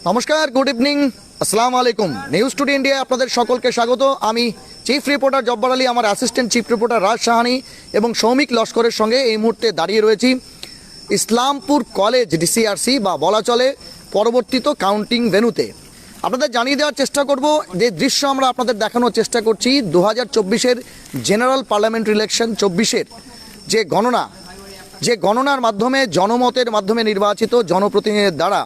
নমস্কার, good evening, আসসালামু আলাইকুম। নিউজ টুডে ইন্ডিয়া আপনাদের সকলকে স্বাগত। আমি চিফ রিপোর্টার জব্বার আলী, আমার অ্যাসিস্ট্যান্ট চিফ রিপোর্টার রাজ সাহানি এবং সৌমিক লস্করের সঙ্গে এই মুহূর্তে দাঁড়িয়ে রয়েছি ইসলামপুর কলেজ ডিসিআরসি বা বলা চলে পরবর্তীত কাউন্টিং ভেন্যুতে। আপনাদের জানিয়ে দেওয়ার চেষ্টা করব যে দৃশ্য আমরা আপনাদের দেখানোর চেষ্টা করছি 2024-এর জেনারেল পার্লামেন্টারি ইলেকশন 24-এর যে গণনার মাধ্যমে জনমতের মাধ্যমে নির্বাচিত জনপ্রতিনিধিদের দ্বারা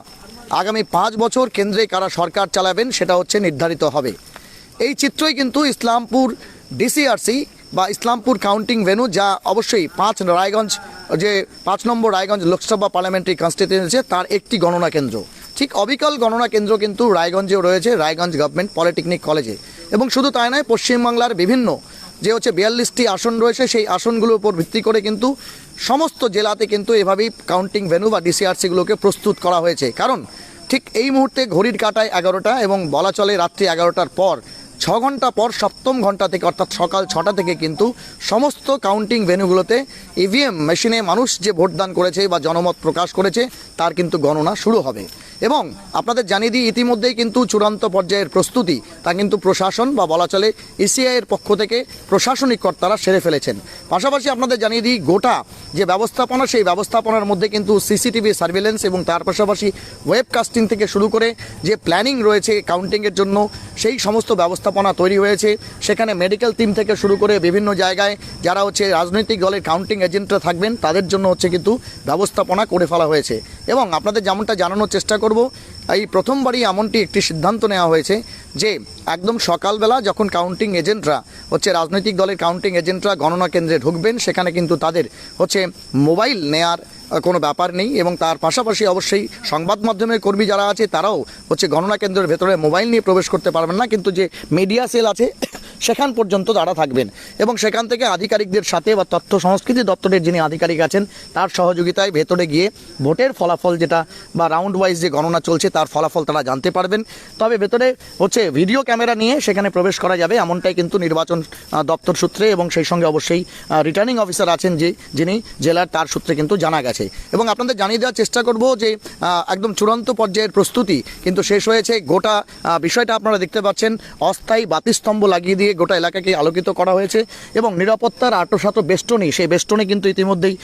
আগামী 5 বছর কেন্দ্রে কারা সরকার চালাবেন সেটা হচ্ছে নির্ধারিত হবে। এই চিত্রই কিন্তু ইসলামপুর ডিসিআরসি বা ইসলামপুর কাউন্টিং ভেন্যু, যা অবশ্যই 5 নম্বর রায়গঞ্জ লোকসভা পার্লামেন্টারি কনস্টিটিউয়েন্সি তার একটি গণনা কেন্দ্র। ঠিক অবিকল গণনা কেন্দ্র কিন্তু রায়গঞ্জেও রয়েছে, রায়গঞ্জ গভর্নমেন্ট পলিটেকনিক কলেজে। এবং শুধু তাই নয়, পশ্চিমবাংলার বিভিন্ন যে 42টি আসন রয়েছে সেই আসনগুলোর উপর ভিত্তি করে কিন্তু সমস্ত জেলাতে কিন্তু এভাবেই কাউন্টিং ভেন্যু বা ডিসিআরসিগুলোকে প্রস্তুত করা হয়েছে। কারণ ঠিক এই মুহূর্তে ঘড়ির কাঁটায় 11টা এবং বলা চলে রাত্রি 11টার পর 6 ঘন্টা পর 7ম ঘন্টা থেকে অর্থাৎ সকাল 6টা থেকে কিন্তু সমস্ত কাউন্টিং ভেন্যুগুলোতে ইভিএম মেশিনে মানুষ যে ভোটদান করেছে বা জনমত প্রকাশ করেছে তার কিন্তু গণনা শুরু হবে। এবং আপনাদের জানিয়ে দিই, ইতিমধ্যেই কিন্তু চূড়ান্ত পর্যায়ের প্রস্তুতি তা কিন্তু প্রশাসন বা বলা চলে ইসিআইয়ের পক্ষ থেকে প্রশাসনিক কর্তারা সেরে ফেলেছেন। পাশাপাশি আপনাদের জানিয়ে দিই, গোটা যে ব্যবস্থাপনা সেই ব্যবস্থাপনার মধ্যে কিন্তু সিসিটিভি সার্ভেলেন্স এবং তার পাশাপাশি ওয়েবকাস্টিং থেকে শুরু করে যে প্ল্যানিং রয়েছে কাউন্টিংয়ের জন্য সেই সমস্ত ব্যবস্থাপনা তৈরি হয়েছে। সেখানে মেডিকেল টিম থেকে শুরু করে বিভিন্ন জায়গায় যারা রাজনৈতিক দলের কাউন্টিং এজেন্টরা থাকবেন তাদের জন্য কিন্তু ব্যবস্থাপনা করে ফেলা হয়েছে। এবং আপনাদের যেমনটা জানানোর চেষ্টা করব, এই প্রথমবারই এমনটি একটি সিদ্ধান্ত নেওয়া হয়েছে যে একদম সকালবেলা যখন কাউন্টিং এজেন্টরা রাজনৈতিক দলের কাউন্টিং এজেন্টরা গণনা কেন্দ্রে ঢুকবেন, সেখানে কিন্তু তাদের মোবাইল নেয়ার কোনো ব্যাপার নেই। এবং তার পাশাপাশি অবশ্যই সংবাদ মাধ্যমের কর্মী যারা আছে তারাও গণনা কেন্দ্রের ভেতরে মোবাইল নিয়ে প্রবেশ করতে পারবেন না, কিন্তু যে মিডিয়া সেল আছে সেখান পর্যন্ত তারা থাকবেন। এবং সেখান থেকে আধিকারিকদের সাথে বা তথ্য সংস্কৃতি দপ্তরের যিনি আধিকারিক আছেন তার সহযোগিতায় ভেতরে গিয়ে ভোটের ফলাফল যেটা বা রাউন্ড ওয়াইজ যে গণনা চলছে তার ফলাফল তারা জানতে পারবেন। তবে ভেতরে ভিডিও ক্যামেরা নিয়ে সেখানে প্রবেশ করা যাবে, এমনটাই কিন্তু নির্বাচন দপ্তর সূত্রে এবং সেই সঙ্গে অবশ্যই রিটার্নিং অফিসার আছেন যিনি জেলার তার সূত্রে কিন্তু জানা গেছে। এবং আপনাদের জানিয়ে দেওয়ার চেষ্টা করব যে একদম চূড়ান্ত পর্যায়ের প্রস্তুতি কিন্তু শেষ হয়েছে। গোটা বিষয়টা আপনারা দেখতে পাচ্ছেন, অস্থায়ী বাতিস্তম্ভ লাগিয়ে দিয়ে গোটা এলাকাকে আলোকিত করা হয়েছে এবং নিরাপত্তার আঁটসাঁট বেষ্টনী, সেই বেষ্টনী কিন্তু ইতিমধ্যেই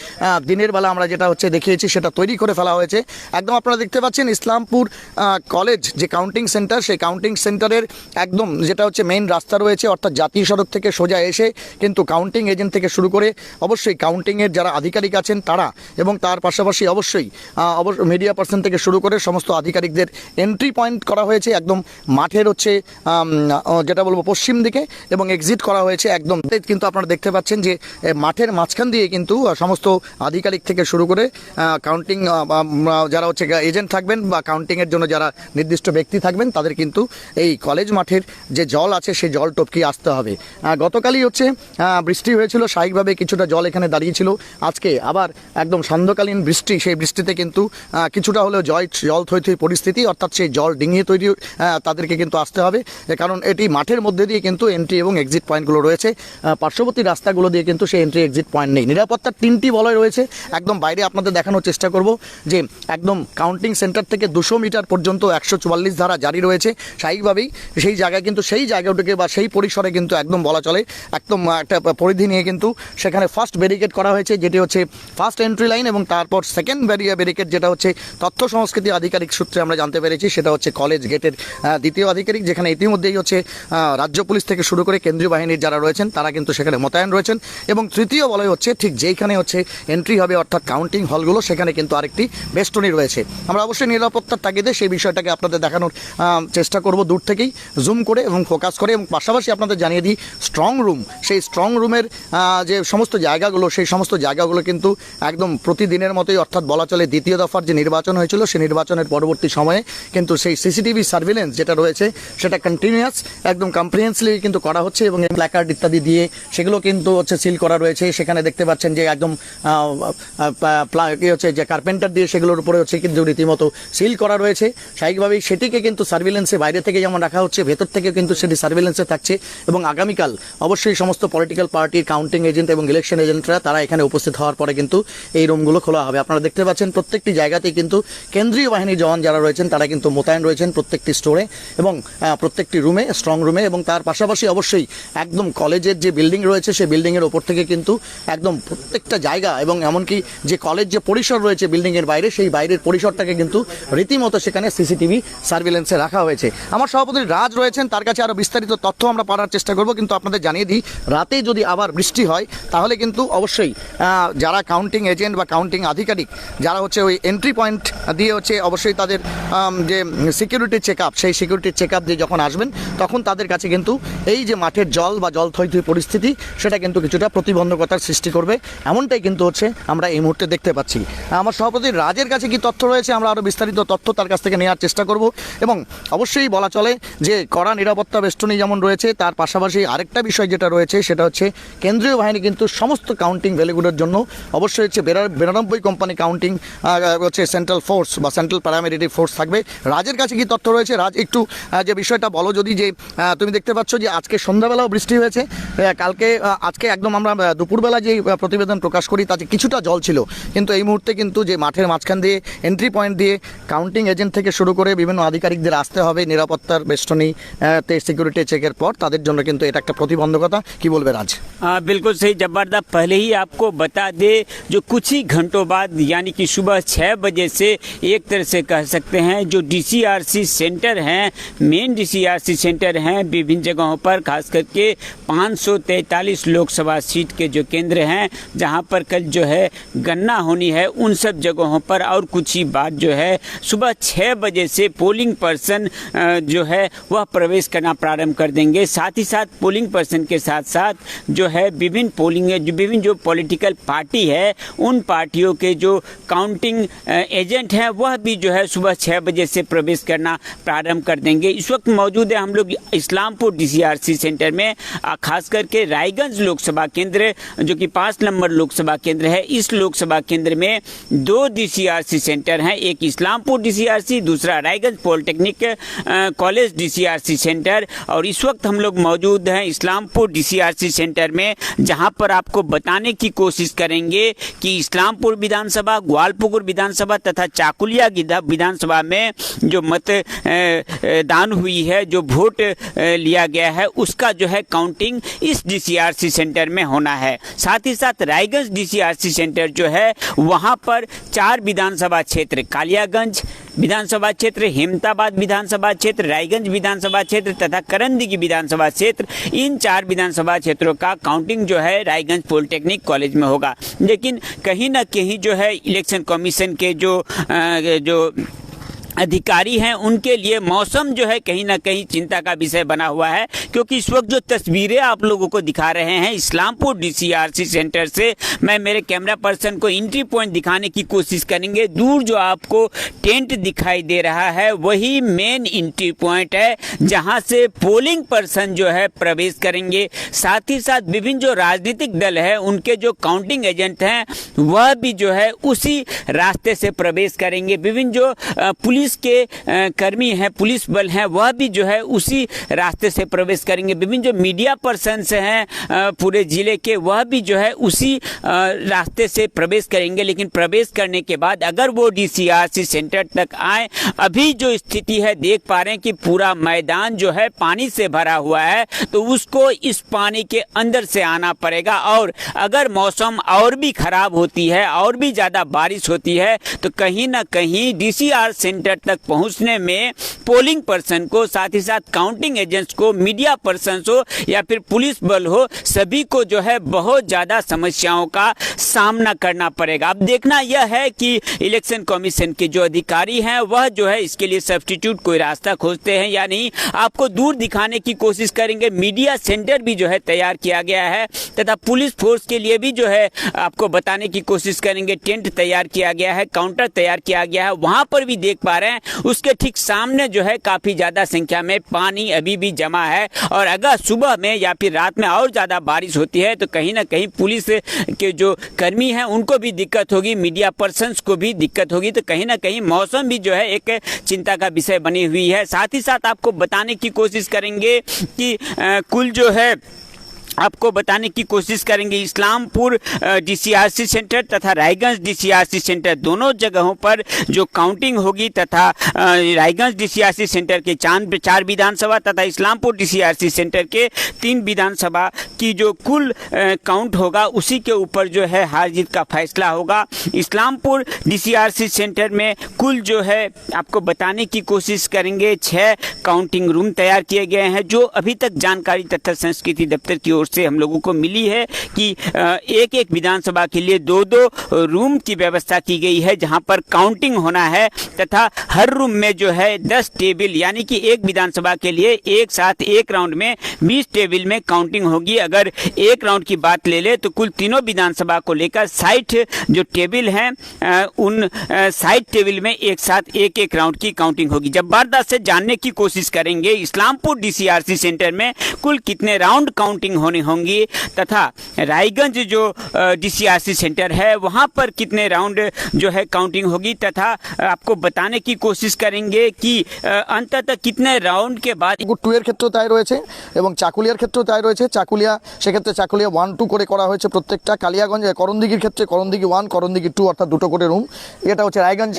দিনের বেলা আমরা যেটা দেখিয়েছি সেটা তৈরি করে ফেলা হয়েছে। একদম আপনারা দেখতে পাচ্ছেন ইসলামপুর কলেজ যে কাউন্টিং সেন্টার, সেই কাউন্টিং সেন্টারের একদম যেটা মেইন রাস্তা রয়েছে অর্থাৎ জাতীয় সড়ক থেকে সোজা এসে কিন্তু কাউন্টিং এজেন্ট থেকে শুরু করে অবশ্যই কাউন্টিংয়ের যারা আধিকারিক আছেন তারা এবং তার পাশাপাশি অবশ্যই মিডিয়া পার্সন থেকে শুরু করে সমস্ত আধিকারিকদের এন্ট্রি পয়েন্ট করা হয়েছে একদম মাঠের যেটা বলবো পশ্চিম দিকে এবং এক্সিট করা হয়েছে একদম। কিন্তু আপনারা দেখতে পাচ্ছেন যে মাঠের মাঝখান দিয়ে কিন্তু সমস্ত আধিকারিক থেকে শুরু করে কাউন্টিং যারা এজেন্ট থাকবেন বা কাউন্টিংয়ের জন্য যারা নির্দিষ্ট ব্যক্তি থাকবেন তাদের কিন্তু এই কলেজ মাঠের যে জল আছে সেই জল টপকিয়ে আসতে হবে। গতকালই বৃষ্টি হয়েছিল, স্বাভাবিকভাবে কিছুটা জল এখানে দাঁড়িয়েছিল। আজকে আবার একদম সান্ধ্যকালীন বৃষ্টি, সেই বৃষ্টিতে কিন্তু কিছুটা হলেও জল থই থই পরিস্থিতি, অর্থাৎ সেই জল ডিঙিয়ে তৈরি তাদেরকে কিন্তু আসতে হবে। কারণ এটি মাঠের মধ্যে দিয়ে কিন্তু এন্ট্রি এবং এক্সিট পয়েন্টগুলো রয়েছে, পার্শ্ববর্তী রাস্তাগুলো দিয়ে কিন্তু সেই এন্ট্রি এক্সিট পয়েন্ট নেই। নিরাপত্তার 3টি বলয় রয়েছে। একদম বাইরে আপনাদের দেখানোর চেষ্টা করব যে একদম কাউন্টিং সেন্টার থেকে 200 মিটার পর্যন্ত 144 ধারা জারি রয়েছে। স্বাভাবিকভাবেই সেই জায়গায় কিন্তু সেই জায়গাটিকে বা সেই পরিসরে কিন্তু একদম বলা চলে একদম একটা পরিধি নিয়ে কিন্তু সেখানে ফার্স্ট ব্যারিকেড করা হয়েছে, যেটি ফার্স্ট এন্ট্রি লাইন এবং তারপর সেকেন্ড ব্যারিকেড যেটা তথ্য সংস্কৃতি আধিকারিক সূত্রে আমরা জানতে পেরেছি সেটা কলেজ গেটের দ্বিতীয় আধিকারিক, যেখানে ইতিমধ্যেই রাজ্য পুলিশ থেকে শুরু করে কেন্দ্রীয় বাহিনীর যারা রয়েছেন তারা কিন্তু সেখানে মোতায়েন রয়েছেন। এবং তৃতীয় বলয় ঠিক যেইখানে এন্ট্রি হবে অর্থাৎ কাউন্টিং হলগুলো সেখানে কিন্তু আরেকটি বেষ্টনী রয়েছে। আমরা অবশ্যই নিরাপত্তার তাগিদে সেই বিষয়টাকে আপনাদের দেখানোর চেষ্টা করব দূর থেকেই জুম করে এবং ফোকাস করে। এবং পাশাপাশি আপনাদের জানিয়ে দিই, স্ট্রং রুম, সেই স্ট্রং রুমের যে সমস্ত জায়গাগুলো সেই সমস্ত জায়গাগুলো কিন্তু একদম প্রতিদিনের মতোই অর্থাৎ বলা চলে দ্বিতীয় দফার যে নির্বাচন হয়েছিল সেই নির্বাচনের পরবর্তী সময়ে কিন্তু সেই সিসিটিভি সার্ভিলেন্স যেটা রয়েছে সেটা কন্টিনিউয়াস একদম কম্প্রিহেন্সিভলি কিন্তু করা হচ্ছে এবং প্ল্যাকার্ড ইত্যাদি দিয়ে সেগুলো কিন্তু হচ্ছে সিল করা রয়েছে। সেখানে দেখতে পাচ্ছেন যে একদম কি হচ্ছে যে কার্পেন্টার দিয়ে সেগুলোর উপরে হচ্ছে কিন্তু রীতিমতো সিল করা রয়েছে। স্বাভাবিকভাবেই সেটিকে কিন্তু সার্ভিলেন্সে বাইরে থেকে যেমন রাখা হচ্ছে, ভেতর থেকে কিন্তু সেটি সার্ভিলেন্সে থাকছে এবং আগামীকাল অবশ্যই সমস্ত পলিটিক্যাল পার্টির কাউন্টিং এজেন্ট এবং ইলেকশন এজেন্টরা তারা এখানে উপস্থিত হওয়ার পরে কিন্তু এই রুমগুলো খোলা হবে। আপনারা দেখতে পাচ্ছেন প্রত্যেকটি জায়গাতেই কিন্তু কেন্দ্রীয় বাহিনীর জওয়ান যারা রয়েছেন তারা কিন্তু মোতায়েন রয়েছেন প্রত্যেকটি স্টোরে এবং প্রত্যেকটি রুমে, স্ট্রং রুমে। এবং তার পাশাপাশি অবশ্যই একদম কলেজের যে বিল্ডিং রয়েছে সেই বিল্ডিংয়ের ওপর থেকে কিন্তু একদম প্রত্যেকটা জায়গা এবং এমনকি যে কলেজ যে পরিসর রয়েছে বিল্ডিংয়ের বাইরে, সেই বাইরের পরিসরটাকে কিন্তু রীতিমতো সেখানে সিসিটিভি সার্ভিলেন্সে রাখা হয়েছে। আমার সভাপতি রাজ রয়েছেন, তার কাছে আরও বিস্তারিত তথ্য আমরা পাওয়ার চেষ্টা করব। কিন্তু আপনাদের জানিয়ে দিই, রাতে যদি আবার বৃষ্টি হয় তাহলে কিন্তু অবশ্যই যারা কাউন্টিং এজেন্ট বা কাউন্টিং আধিকারিক যারা হচ্ছে ওই এন্ট্রি পয়েন্ট দিয়ে হচ্ছে অবশ্যই তাদের যে সিকিউরিটি চেক আপ, সেই সিকিউরিটি চেক আপ দিয়ে যখন আসবেন তখন তাদের কাছে কিন্তু এই যে মাঠের জল বা জল থই থই পরিস্থিতি সেটা কিন্তু কিছুটা প্রতিবন্ধকতার সৃষ্টি করবে, এমনটাই কিন্তু হচ্ছে আমরা এই মুহূর্তে দেখতে পাচ্ছি। আমার সভাপতি রাজের কাছে কি তথ্য রয়েছে আমরা আরও বিস্তারিত তথ্য তার কাছ থেকে নেওয়ার চেষ্টা করব। এবং অবশ্যই বলা চলে যে কড়া নিরাপত্তা বেষ্টনী যেমন রয়েছে, তার পাশাপাশি আরেকটা বিষয় যেটা রয়েছে সেটা হচ্ছে কেন্দ্রীয় বাহিনী কিন্তু সমস্ত কাউন্টিং ভ্যালিগুলোর জন্য অবশ্যই হচ্ছে 92 কোম্পানি কাউন্টিং হচ্ছে সেন্ট্রাল ফোর্স বা সেন্ট্রাল প্যারামিলিটারি ফোর্স থাকবে। রাজের কাছে কি তথ্য রয়েছে? রাজ, একটু যে বিষয়টা বলো যদি, যে তুমি দেখতে পাচ্ছ যে আজকে সন্ধ্যাবেলাও বৃষ্টি হয়েছে, কালকে আজকে একদম আমরা দুপুরবেলা যে প্রতিবেদন প্রকাশ করি তাতে কিছুটা জল ছিল, কিন্তু এই মুহূর্তে কিন্তু যে মাঠের মাঝখান দিয়ে এন্ট্রি পয়েন্ট দিয়ে কাউন্টিং এজেন্ট থেকে শুরু করে বিভিন্ন আধিকারিকদের আসতে হবে নিরাপত্তার বেষ্টনী তে সিকিউরিটি চেকের পর, তাদের জন্য কিন্তু এটা একটা প্রতিবন্ধকতা। কি বলবে রাজ? बिल्कुल सही जब्बारदा। पहले ही आपको बता दे जो कुछ ही घंटों बाद यानी कि सुबह 6 बजे से एक तरह से कह सकते हैं जो डीसीआरसी सेंटर हैं, मेन डीसीआरसी सेंटर हैं विभिन्न जगहों पर, खास करके 543 लोकसभा सीट के जो केंद्र हैं जहां पर कल जो है गणना होनी है, उन सब जगहों पर और कुछ ही बाद जो है सुबह 6 बजे से पोलिंग पर्सन जो है वह प्रवेश करना प्रारंभ कर देंगे। साथ ही साथ पोलिंग पर्सन के साथ साथ जो है विभिन्न जो पॉलिटिकल पार्टी है उन पार्टियों के जो काउंटिंग एजेंट हैं वह भी जो है सुबह 6 बजे से प्रवेश करना प्रारंभ कर देंगे। इस वक्त मौजूद है हम लोग इस्लामपुर डीसीआरसी सेंटर में, खास करके रायगंज लोकसभा केंद्र जो कि 5 नंबर लोकसभा केंद्र है, इस लोकसभा केंद्र में 2 डीसीआरसी सेंटर हैं, एक इस्लामपुर डीसीआरसी, दूसरा रायगंज पॉलिटेक्निक कॉलेज डीसीआरसी सेंटर। और इस वक्त हम लोग मौजूद हैं इस्लामपुर डीसीआरसी सेंटर में, जहां पर आपको बताने की कोशिश करेंगे कि इस्लामपुर विधानसभा, ग्वालपुकुर विधानसभा तथा चाकुलिया विधानसभा में जो मतदान हुई है, जो वोट लिया गया है, उसका जो है काउंटिंग इस डीसीआरसी सेंटर में होना है। साथ ही साथ रायगंज डीसीआरसी सेंटर जो है वहां पर 4 विधानसभा क्षेत्र, कालियागंज विधानसभा क्षेत्र, हेमताबाद विधानसभा क्षेत्र, रायगंज विधानसभा क्षेत्र तथा करंदी विधानसभा क्षेत्र, इन 4 विधानसभा क्षेत्रों का काउंटिंग जो है रायगंज पॉलिटेक्निक कॉलेज में होगा। लेकिन कहीं ना कहीं जो है इलेक्शन कमीशन के जो अधिकारी हैं उनके लिए मौसम जो है कहीं ना कहीं चिंता का विषय बना हुआ है, क्योंकि इस वक्त जो तस्वीरें आप लोगों को दिखा रहे हैं इस्लामपुर डीसीआरसी सेंटर से, मैं मेरे कैमरा पर्सन को एंट्री पॉइंट दिखाने की कोशिश करेंगे। दूर जो आपको टेंट दिखाई दे रहा है वही मेन एंट्री पॉइंट है जहां से पोलिंग पर्सन जो है प्रवेश करेंगे। साथ ही साथ विभिन्न जो राजनीतिक दल है उनके जो काउंटिंग एजेंट हैं वह भी जो है उसी रास्ते से प्रवेश करेंगे। विभिन्न जो पुलिस के कर्मी हैं, पुलिस बल हैं, वह भी जो है उसी रास्ते से प्रवेश करेंगे। विभिन्न जो मीडिया पर्सन्स हैं पूरे जिले के, वह भी जो है उसी रास्ते से प्रवेश करेंगे। लेकिन प्रवेश करने के बाद अगर वो डीसीआरसी सेंटर तक आए, अभी जो स्थिति है देख पा रहे हैं कि पूरा मैदान जो है पानी से भरा हुआ है, तो उसको इस पानी के अंदर से आना पड़ेगा। और अगर मौसम और भी खराब होती है, और भी ज़्यादा बारिश होती है, तो कहीं ना कहीं डीसीआर सेंटर तक पहुंचने में पोलिंग पर्सन को, साथ ही साथ काउंटिंग एजेंट्स को, मीडिया पर्सन हो या फिर पुलिस बल हो, सभी को जो है बहुत ज्यादा समस्याओं का सामना करना पड़ेगा। अब देखना यह है कि इलेक्शन कमीशन के जो अधिकारी हैं वह जो है इसके लिए सब्स्टिट्यूट कोई रास्ता खोजते हैं या नहीं। आपको दूर दिखाने की कोशिश करेंगे। मीडिया सेंटर भी जो है तैयार किया गया है तथा पुलिस फोर्स के लिए भी जो है आपको बताने की कोशिश करेंगे। टेंट तैयार किया गया है, काउंटर तैयार किया गया है। वहां पर भी देख पा रहे रहे हैं उसके ठीक सामने जो है काफ़ी ज़्यादा संख्या में पानी अभी भी जमा है। और अगर सुबह में या फिर रात में और ज़्यादा बारिश होती है तो कहीं ना कहीं पुलिस के जो कर्मी हैं उनको भी दिक्कत होगी, मीडिया पर्सन्स को भी दिक्कत होगी। तो कहीं ना कहीं मौसम भी जो है एक चिंता का विषय बनी हुई है। साथ ही साथ आपको बताने की कोशिश करेंगे कि कुल जो है आपको बताने की कोशिश करेंगे इस्लामपुर डीसीआरसी सेंटर तथा रायगंज डीसीआरसी सेंटर दोनों जगहों पर जो काउंटिंग होगी तथा रायगंज डीसीआरसी सेंटर के 4 विधानसभा तथा इस्लामपुर डीसीआरसी सेंटर के 3 विधानसभा की जो कुल काउंट होगा उसी के ऊपर जो है हार जीत का फैसला होगा। इस्लामपुर डीसीआरसी सेंटर में कुल जो है आपको बताने की कोशिश करेंगे 6 काउंटिंग रूम तैयार किए गए हैं। जो अभी तक जानकारी तथा संस्कृति दफ्तर की ओर से हम लोगों को मिली है कि एक एक विधानसभा के लिए 2-2 रूम की व्यवस्था की गई है जहां पर काउंटिंग होना है तथा हर रूम में जो है 10 टेबल यानी कि एक विधानसभा के लिए एक साथ एक राउंड में 20 टेबल में काउंटिंग होगी। अगर एक राउंड की बात ले ले तो कुल तीनों विधानसभा को लेकर 60 जो टेबल हैं उन 60 टेबल में एक साथ एक एक राउंड की काउंटिंग होगी। जबरदस्त से जानने की कोशिश करेंगे इस्लामपुर डीसीआरसी सेंटर में कुल कितने राउंड काउंटिंग होंगी तथा रायगंज जो डीसीआरसी सेंटर है वहां पर कितने राउंड जो है काउंटिंग होगी तथा आपको बताने की कोशिश करेंगे कि अंततः कितने राउंड के बाद 2 এর ক্ষেত্রেও তাই রয়েছে এবং চাকুলিয়ার ক্ষেত্রেও তাই রয়েছে। চাকুলিয়া সেক্ষেত্রে চাকুলিয়া 1-2 করে করা হয়েছে প্রত্যেকটা। কালিয়াগঞ্জ করণদিঘির ক্ষেত্রে করণদিঘি 1 করণদিঘি 2 অর্থাৎ দুটো করে রুম, এটা হচ্ছে রায়গঞ্জ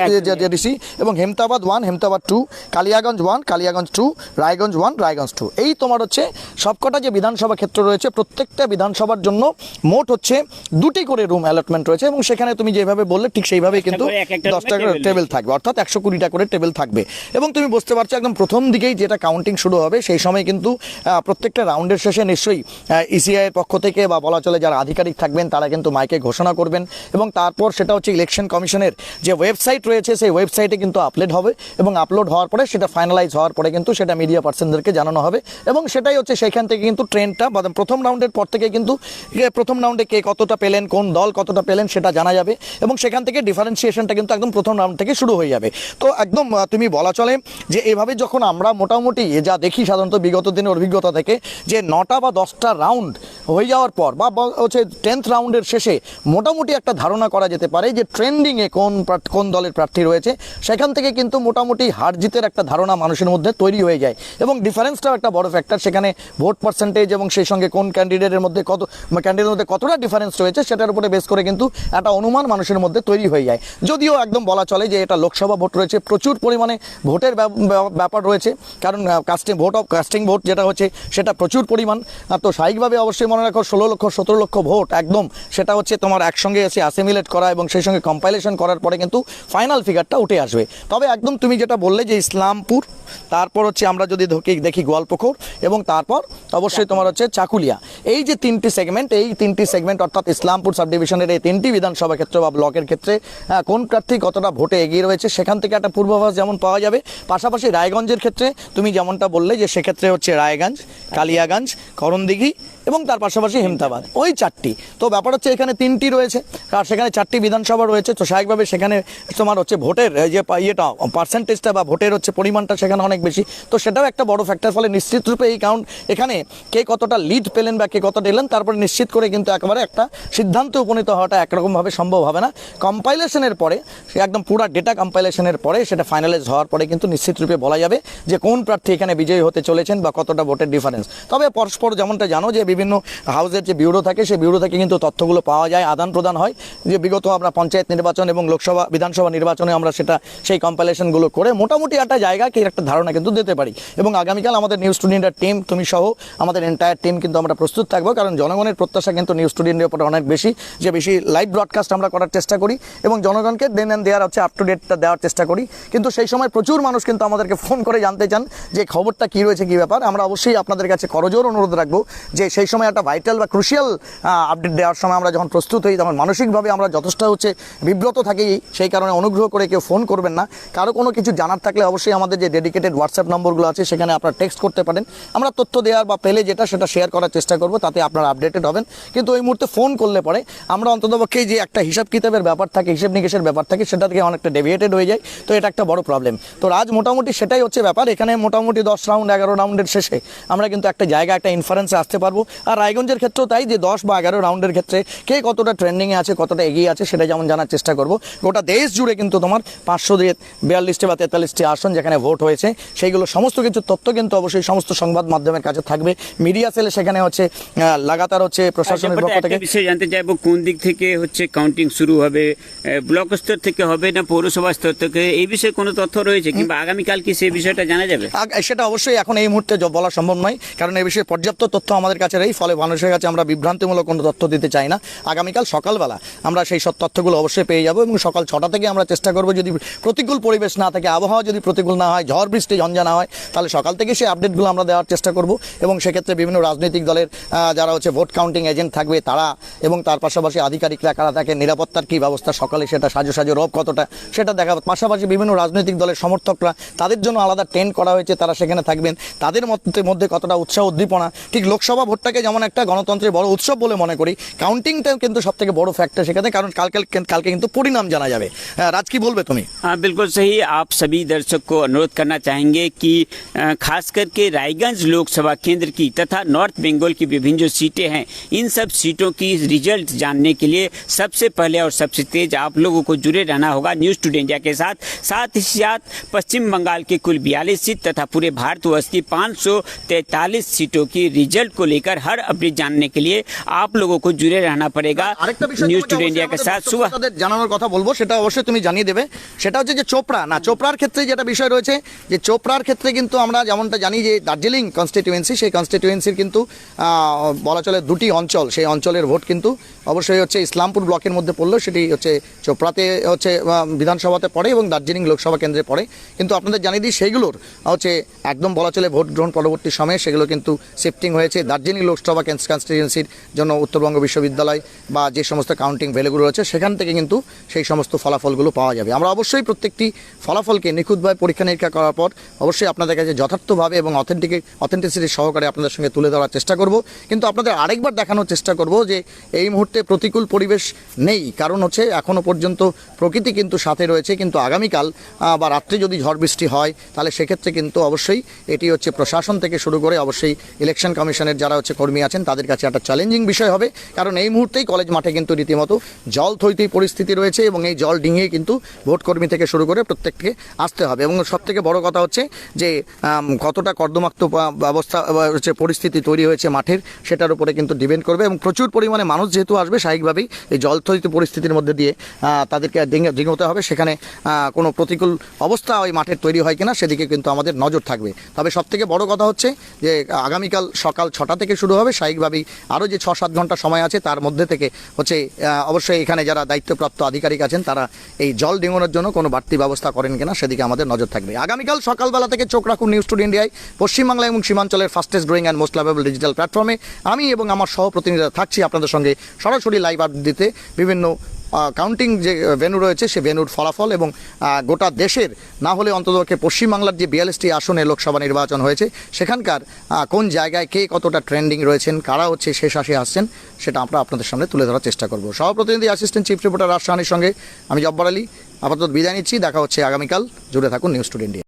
ডিসি এবং হেমতাবাদ 1 হেমতাবাদ 2 কালিয়াগঞ্জ 1 কালিয়াগঞ্জ 2 রায়গঞ্জ 1 রায়গঞ্জ 2 এই তোমার হচ্ছে সবকটা যে বিধানসভা ক্ষেত্র রয়েছে প্রত্যেকটা বিধানসভার জন্য মোট হচ্ছে 2টি করে রুম অ্যালটমেন্ট রয়েছে এবং সেখানে তুমি যেভাবে বললে ঠিক সেইভাবেই কিন্তু 10টা করে টেবিল থাকবে অর্থাৎ 120টা করে টেবিল থাকবে। এবং তুমি বুঝতে পারছো একদম প্রথম দিকেই যেটা কাউন্টিং শুরু হবে সেই সময় কিন্তু প্রত্যেকটা রাউন্ডের শেষে নিশ্চয়ই ইসিআই এর পক্ষ থেকে বা বলা চলে যারা আধিকারিক থাকবেন তারা কিন্তু মাইকে ঘোষণা করবেন এবং তারপর সেটা হচ্ছে ইলেকশন কমিশনের যে ওয়েবসাইট রয়েছে সেই ওয়েবসাইটে কিন্তু আপলোড হবে এবং আপলোড হওয়ার পরে সেটা ফাইনালাইজ হওয়ার পরে কিন্তু সেটা মিডিয়া পার্সনদেরকে জানানো হবে এবং সেটাই হচ্ছে সেখান থেকে কিন্তু ট্রেন্ডটা বা প্রথম রাউন্ডের পর থেকে কিন্তু প্রথম রাউন্ডে কে কতটা পেলেন কোন দল কতটা পেলেন সেটা জানা যাবে এবং সেখান থেকে ডিফারেন্সিয়েশনটা কিন্তু একদম প্রথম রাউন্ড থেকে শুরু হয়ে যাবে। তো একদম তুমি বলা চলে যে এভাবে যখন আমরা মোটামুটি যা দেখি সাধারণত বিগত দিনের অভিজ্ঞতা থেকে যে 9টা বা 10টা রাউন্ড হয়ে যাওয়ার পর বা হচ্ছে 10th রাউন্ডের শেষে মোটামুটি একটা ধারণা করা যেতে পারে যে ট্রেন্ডিংয়ে কোন দলের প্রার্থী রয়েছে। সেখান থেকে কিন্তু মোটামুটি হার জিতের একটা ধারণা মানুষের মধ্যে তৈরি হয়ে যায় এবং ডিফারেন্সটাও একটা বড় ফ্যাক্টর। সেখানে ভোট পার্সেন্টেজ এবং সেই সঙ্গে কোন ক্যান্ডিডেটের মধ্যে কতটা ডিফারেন্স রয়েছে সেটার উপরে বেস করে কিন্তু একটা অনুমান মানুষের মধ্যে তৈরি হয়ে যায়। যদিও একদম বলা চলে যে এটা লোকসভা ভোট রয়েছে, প্রচুর পরিমাণে ভোটের ব্যাপার রয়েছে কারণ কাস্টিং ভোট যেটা হচ্ছে সেটা প্রচুর পরিমাণ। তো স্বাভাবিকভাবে অবশ্যই মনে রাখো 16 লক্ষ 17 লক্ষ ভোট একদম সেটা হচ্ছে তোমার একসঙ্গে এসে অ্যাসিমিলেট করা এবং সেই সঙ্গে কম্পাইলেশন করার পরে কিন্তু ফাইনাল ফিগারটা উঠে আসবে। তবে একদম তুমি যেটা বললে যে ইসলামপুর, তারপর হচ্ছে আমরা যদি দেখি গোয়ালপুকুর এবং তারপর অবশ্যই তোমার হচ্ছে চাকুলিয়া, এই যে 3টি সেগমেন্ট অর্থাৎ ইসলামপুর সাব ডিভিশনের এই 3টি বিধানসভা ক্ষেত্র বা ব্লকের ক্ষেত্রে কোন প্রার্থী কতটা ভোটে এগিয়ে রয়েছে সেখান থেকে একটা পূর্বাভাস যেমন পাওয়া যাবে। পাশাপাশি রায়গঞ্জের ক্ষেত্রে তুমি যেমনটা বললে যে সেক্ষেত্রে হচ্ছে রায়গঞ্জ, কালিয়াগঞ্জ, করণদিঘি এবং তার পাশাপাশি হেমতাবাদ, ওই 4টি। তো ব্যাপার হচ্ছে এখানে 3টি রয়েছে আর সেখানে 4টি বিধানসভা রয়েছে। তো স্বাভাবিকভাবে সেখানে তোমার হচ্ছে ভোটের যে পার্সেন্টেজটা বা ভোটের হচ্ছে পরিমাণটা সেখানে অনেক বেশি। তো সেটাও একটা বড় ফ্যাক্টর। ফলে নিশ্চিত রূপে এই কাউন্ট এখানে কে কতটা লিড পেলেন বা কে কতটা এলেন তারপরে নিশ্চিত করে কিন্তু একেবারে একটা সিদ্ধান্তে উপনীত হওয়াটা একরকমভাবে সম্ভব হবে না। কম্পাইলেশনের পরে একদম পুরো ডেটা কম্পাইলেশনের পরে সেটা ফাইনালাইজ হওয়ার পরে কিন্তু নিশ্চিত রূপে বলা যাবে যে কোন প্রার্থী এখানে বিজয়ী হতে চলেছেন বা কতটা ভোটের ডিফারেন্স। তবে পরস্পর যেমনটা জানো যে বিভিন্ন হাউসের যে ব্যুরো থাকে সেই ব্যুরো থেকে কিন্তু তথ্যগুলো পাওয়া যায়, আদান প্রদান হয় যে বিগত আমরা পঞ্চায়েত নির্বাচন এবং লোকসভা বিধানসভা নির্বাচনে আমরা সেই কম্পাইলেশনগুলো করে মোটামুটি একটা জায়গাকে একটা ধারণা কিন্তু দিতে পারি। এবং আগামীকাল আমাদের নিউজ স্টুডিওর টিম তুমি সহ আমাদের এন্টায়ার টিম কিন্তু আমরা প্রস্তুত থাকবো কারণ জনগণের প্রত্যাশা কিন্তু নিউজ স্টুডিওর উপরে অনেক বেশি যে বেশি লাইভ ব্রডকাস্ট আমরা করার চেষ্টা করি এবং জনগণকে দেন অ্যান্ড দেওয়ার হচ্ছে আপ টু ডেটটা দেওয়ার চেষ্টা করি। কিন্তু সেই সময় প্রচুর মানুষ কিন্তু আমাদেরকে ফোন করে জানতে চান যে খবরটা কী রয়েছে কী ব্যাপার। আমরা অবশ্যই আপনাদের কাছে করজোর অনুরোধ রাখবো যে সেই সেই সময় একটা ভাইটাল বা ক্রুশিয়াল আপডেট দেওয়ার সময় আমরা যখন প্রস্তুত হই তখন মানসিকভাবে আমরা যথেষ্ট বিব্রত থাকি। সেই কারণে অনুগ্রহ করে কেউ ফোন করবেন না। কারো কোনো কিছু জানার থাকলে অবশ্যই আমাদের যে ডেডিকেটেড হোয়াটসঅ্যাপ নম্বরগুলো আছে সেখানে আপনারা টেক্সট করতে পারেন। আমরা তথ্য দেওয়ার বা পেলে সেটা শেয়ার করার চেষ্টা করব, তাতে আপনারা আপডেটেড হবেন। কিন্তু ওই মুহূর্তে ফোন করলে পরে আমরা অন্ততপক্ষে যে একটা হিসাব কিতাবের ব্যাপার থাকে, হিসেব নিকেশের ব্যাপার থাকে, সেটা থেকে অনেকটা ডেভিয়েটেড হয়ে যায়। তো এটা একটা বড় প্রবলেম। তো আজ মোটামুটি সেটাই হচ্ছে ব্যাপার। এখানে মোটামুটি 10 রাউন্ড 11 রাউন্ডের শেষে আমরা কিন্তু একটা জায়গা, একটা ইনফারেন্সে আসতে পারবো। আর রায়গঞ্জের ক্ষেত্রেও তাই, যে 10 বা 11 রাউন্ডের ক্ষেত্রে কে কতটা ট্রেন্ডিংয়ে আছে, কতটা এগিয়ে আছে, সেটা যেমন জানার চেষ্টা করব। গোটা দেশ জুড়ে কিন্তু তোমার 542টি বা 43টি আসন যেখানে ভোট হয়েছে, সেইগুলো সমস্ত কিছু তথ্য কিন্তু অবশ্যই সমস্ত সংবাদ মাধ্যমের কাছে থাকবে। মিডিয়া সেলে সেখানে লাগাতার প্রশাসনের পক্ষ থেকে বিষয় জানতে চাইবো, কোন দিক থেকে কাউন্টিং শুরু হবে, ব্লক স্তর থেকে হবে না পৌরসভা স্তর থেকে, এই বিষয়ে কোনো তথ্য রয়েছে কিংবা আগামীকাল কি সেই বিষয়টা জানা যাবে? সেটা অবশ্যই এখন এই মুহূর্তে বলা সম্ভব নয়, কারণ এই বিষয়ে পর্যাপ্ত তথ্য আমাদের কাছে নেই। ফলে মানুষের কাছে আমরা বিভ্রান্তিমূলক কোনো তথ্য দিতে চাই না। আগামীকাল সকালবেলা আমরা সেই সব তথ্যগুলো অবশ্যই পেয়ে যাব, এবং সকাল 6টা থেকে আমরা চেষ্টা করব, যদি প্রতিকূল পরিবেশ না থাকে, আবহাওয়া যদি প্রতিকূল না হয়, ঝড় বৃষ্টি ঝঞ্ঝা না হয়, তাহলে সকাল থেকে সেই আপডেটগুলো আমরা দেওয়ার চেষ্টা করব। এবং সেক্ষেত্রে বিভিন্ন রাজনৈতিক দলের যারা ভোট কাউন্টিং এজেন্ট থাকবে তারা, এবং তার পাশাপাশি আধিকারিকরা কারা থাকে, নিরাপত্তার কী ব্যবস্থা, সকালে সেটা সাজো রব কতটা সেটা দেখা। পাশাপাশি বিভিন্ন রাজনৈতিক দলের সমর্থকরা, তাদের জন্য আলাদা টেন্ট করা হয়েছে, তারা সেখানে থাকবেন। তাদের মধ্যে কতটা উৎসাহ উদ্দীপনা, ঠিক লোকসভা ভোটটাকে যেমন একটা গণতন্ত্রের বড় উৎসব বলে মনে করি, কাউন্টিংটাও কিন্তু সব থেকে বড় ফ্যাক্টর সেখানে, কারণ কালকে কিন্তু পরিণাম জানা যাবে। রাজ, কি বলবে তুমি? हाँ, बिल्कुल सही। आप सभी दर्शक को अनुरोध करना चाहेंगे कि खास करके रायगंज लोकसभा केंद्र की तथा नॉर्थ बंगाल की विभिन्न जो सीटें हैं, इन सब सीटों की रिजल्ट जानने के लिए सबसे पहले और सबसे तेज आप लोगों को जुड़े रहना होगा न्यूज़ टुडे इंडिया के साथ। साथ ही साथ पश्चिम बंगाल की कुल 42 सीट तथा पूरे भारतवर्ष की 543 सीटों की रिजल्ट को लेकर हर अपडेट जानने के लिए आप लोगों को जुड़े रहना पड़ेगा न्यूज़ टुडे इंडिया के साथ। सुबह জানানোর কথা বলবো, সেটা অবশ্যই তুমি জানিয়ে দেবে। সেটা হচ্ছে যে চোপড়ার ক্ষেত্রে যেটা বিষয় রয়েছে, যে চোপড়ার ক্ষেত্রে কিন্তু আমরা যেমনটা জানি যে দার্জিলিং কনস্টিটিউয়েন্সি, সেই কনস্টিটিউয়েন্সির কিন্তু বলা চলে দুটি অঞ্চল, সেই অঞ্চলের ভোট কিন্তু অবশ্যই ইসলামপুর ব্লকের মধ্যে পড়লেও সেটি চোপড়াতে বিধানসভাতে পড়ে এবং দার্জিলিং লোকসভা কেন্দ্রে পড়ে। কিন্তু আপনাদের জানিয়ে দিই, সেইগুলোর একদম বলা চলে ভোট গ্রহণ পরবর্তী সময়ে সেগুলো কিন্তু শিফটিং হয়েছে দার্জিলিং লোকসভা কনস্টিটিউয়েন্সির জন্য। উত্তরবঙ্গ বিশ্ববিদ্যালয় বা যে সমস্ত কাউন্টিং ভ্যালুগুলো রয়েছে সেখান থেকে কিন্তু সেই সমস্ত ফলাফলগুলো পাওয়া যাবে। আমরা অবশ্যই প্রত্যেকটি ফলাফলকে নিখুঁতভাবে পরীক্ষা নিরীক্ষা করার পর অবশ্যই আপনাদের কাছে যথার্থভাবে এবং অথেন্টিসিটি সহকারে আপনাদের সঙ্গে তুলে ধরার চেষ্টা করব। কিন্তু আপনাদের আরেকবার দেখানোর চেষ্টা করব যে এই মুহূর্তে প্রতিকূল পরিবেশ নেই, কারণ এখনও পর্যন্ত প্রকৃতি কিন্তু সাথে রয়েছে। কিন্তু আগামীকাল বা রাত্রে যদি ঝড় বৃষ্টি হয়, তাহলে সেক্ষেত্রে কিন্তু অবশ্যই এটি প্রশাসন থেকে শুরু করে অবশ্যই ইলেকশন কমিশনের যারা কর্মী আছেন তাদের কাছে একটা চ্যালেঞ্জিং বিষয় হবে। কারণ এই মুহূর্তেই কলেজ মাঠে কিন্তু রীতিমতো জল থইতেই পরিস্থিতি রয়েছে, এবং এই জল ডিঙিয়ে কিন্তু ভোটকর্মী থেকে শুরু করে প্রত্যেককে আসতে হবে। এবং সবথেকে বড় কথা যে কতটা কর্দমাক্ত ব্যবস্থা পরিস্থিতি তৈরি হয়েছে মাঠের, সেটার উপরে কিন্তু ডিপেন্ড করবে। এবং প্রচুর পরিমাণে মানুষ যেহেতু আসবে, স্বাভাবিকভাবেই এই জলথলিত পরিস্থিতির মধ্যে দিয়ে তাদেরকে ডিঙোতে হবে। সেখানে কোনো প্রতিকূল অবস্থা ওই মাঠের তৈরি হয় কিনা সেদিকে কিন্তু আমাদের নজর থাকবে। তবে সবথেকে বড় কথা যে আগামীকাল সকাল 6টা থেকে শুরু হবে। স্বাভাবিকভাবেই আরও যে 6-7 ঘন্টা সময় আছে, তার মধ্যে থেকে অবশ্যই এখানে যারা দায়িত্বপ্রাপ্ত আধিকারিক আছেন তারা এই জল ডিঙোনোর জন্য কোনো বাড়তি ব্যবস্থা করেন কিনা সেদিকে আমাদের নজর থাকবে। আগামীকাল সকালবেলা থেকে চোখ রাখুন নিউজ টুডে ইন্ডিয়ায়, পশ্চিমবাংলা এবং সীমাঞ্চলের fastest growing and most lovable digital প্ল্যাটফর্মে। আমি এবং আমার সহপ্রতিনিধিরা থাকছি আপনাদের সঙ্গে সরাসরি লাইভ আপডেট দিতে। বিভিন্ন কাউন্টিং যে ভেন্যু রয়েছে সে ভেন্যুর ফলাফল এবং গোটা দেশের না হলে অন্ততপক্ষে পশ্চিমবাংলার যে 42টি আসনে লোকসভা নির্বাচন হয়েছে সেখানকার কোন জায়গায় কে কতটা ট্রেন্ডিং রয়েছেন, কারা শেষ আসে আসছেন, সেটা আমরা আপনাদের সামনে তুলে ধরার চেষ্টা করব। সহপ্রতিনিধি অ্যাসিস্ট্যান্ট চিফ রিপোর্টার রাজ সাহানির সঙ্গে আমি জব্বার আলী আপাতত বিদায় নিচ্ছি। দেখা হচ্ছে আগামীকাল। জুড়ে থাকুন নিউজ টুডে ইন্ডিয়া।